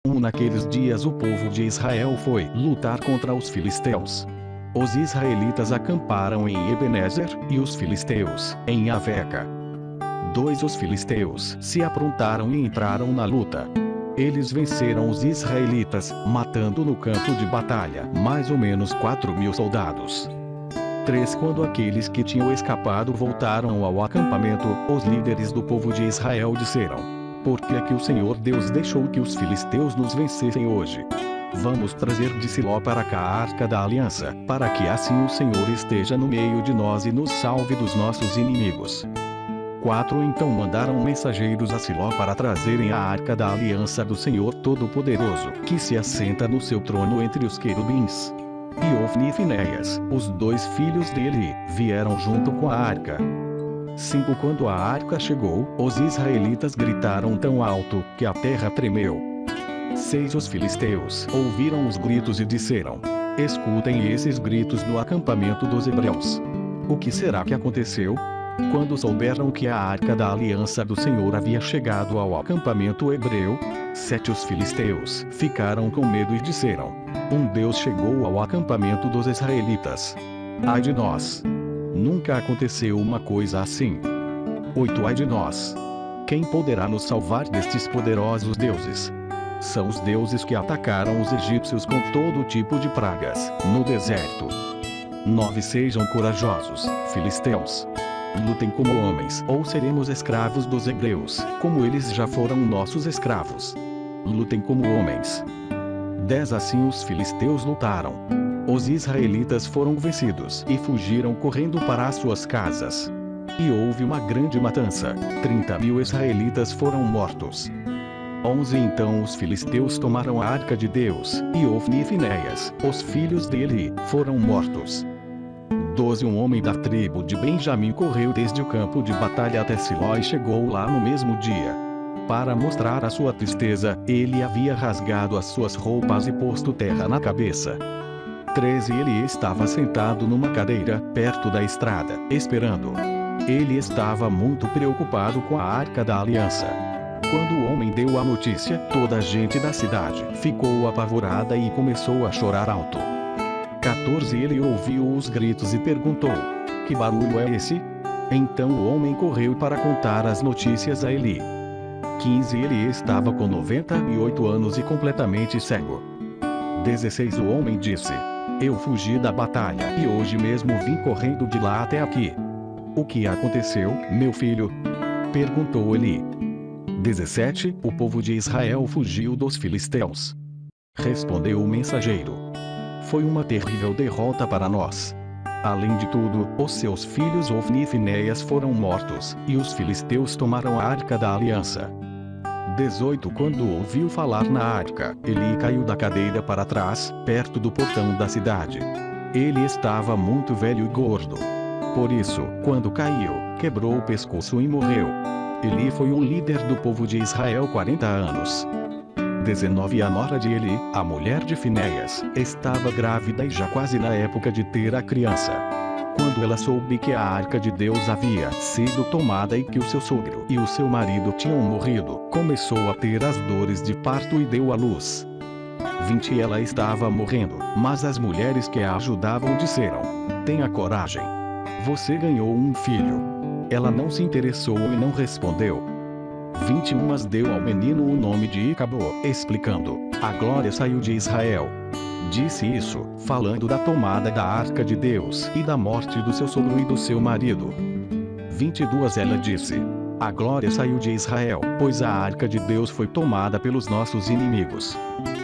Naqueles dias o povo de Israel foi lutar contra os filisteus. Os israelitas acamparam em Ebenezer, e os filisteus, em Aveca. Os filisteus se aprontaram e entraram na luta. Eles venceram os israelitas, matando no campo de batalha mais ou menos 4.000 soldados. Quando aqueles que tinham escapado voltaram ao acampamento, os líderes do povo de Israel disseram: por que é que o Senhor Deus deixou que os filisteus nos vencessem hoje? Vamos trazer de Siló para cá a arca da aliança, para que assim o Senhor esteja no meio de nós e nos salve dos nossos inimigos. Então mandaram mensageiros a Siló para trazerem a arca da aliança do Senhor Todo-Poderoso, que se assenta no seu trono entre os querubins. E Ofni e Finéias, os 2 filhos dele, vieram junto com a arca. Quando a arca chegou, os israelitas gritaram tão alto, que a terra tremeu. Os filisteus ouviram os gritos e disseram: escutem esses gritos no acampamento dos hebreus. O que será que aconteceu? Quando souberam que a arca da aliança do Senhor havia chegado ao acampamento hebreu, os filisteus ficaram com medo e disseram: um Deus chegou ao acampamento dos israelitas. Ai de nós! Nunca aconteceu uma coisa assim. Ai de nós! Quem poderá nos salvar destes poderosos deuses? São os deuses que atacaram os egípcios com todo tipo de pragas, no deserto. Sejam corajosos, filisteus. Lutem como homens, ou seremos escravos dos hebreus, como eles já foram nossos escravos. Lutem como homens. Assim os filisteus lutaram. Os israelitas foram vencidos e fugiram correndo para as suas casas. E houve uma grande matança. 30.000 israelitas foram mortos. Então os filisteus tomaram a arca de Deus, e Ofni e Finéias, os filhos dele, foram mortos. Um homem da tribo de Benjamim correu desde o campo de batalha até Siló e chegou lá no mesmo dia. Para mostrar a sua tristeza, ele havia rasgado as suas roupas e posto terra na cabeça. Ele estava sentado numa cadeira, perto da estrada, esperando. Ele estava muito preocupado com a arca da aliança. Quando o homem deu a notícia, toda a gente da cidade ficou apavorada e começou a chorar alto. Ele ouviu os gritos e perguntou: que barulho é esse? Então o homem correu para contar as notícias a Eli. Ele estava com 98 anos e completamente cego. O homem disse: eu fugi da batalha e hoje mesmo vim correndo de lá até aqui. O que aconteceu, meu filho? Perguntou Eli. O povo de Israel fugiu dos filisteus. Respondeu o mensageiro: foi uma terrível derrota para nós. Além de tudo, os seus filhos Ofni e Finéias foram mortos, e os filisteus tomaram a arca da aliança. Quando ouviu falar na arca, Eli caiu da cadeira para trás, perto do portão da cidade. Ele estava muito velho e gordo. Por isso, quando caiu, quebrou o pescoço e morreu. Eli foi o líder do povo de Israel 40 anos. A nora de Eli, a mulher de Finéias, estava grávida e já quase na época de ter a criança. Quando ela soube que a arca de Deus havia sido tomada e que o seu sogro e o seu marido tinham morrido, começou a ter as dores de parto e deu à luz. Ela estava morrendo, mas as mulheres que a ajudavam disseram: tenha coragem. Você ganhou um filho. Ela não se interessou e não respondeu. Mas deu ao menino o nome de Icabô, explicando: a glória saiu de Israel. Disse isso, falando da tomada da arca de Deus e da morte do seu sogro e do seu marido. Ela disse: a glória saiu de Israel, pois a arca de Deus foi tomada pelos nossos inimigos.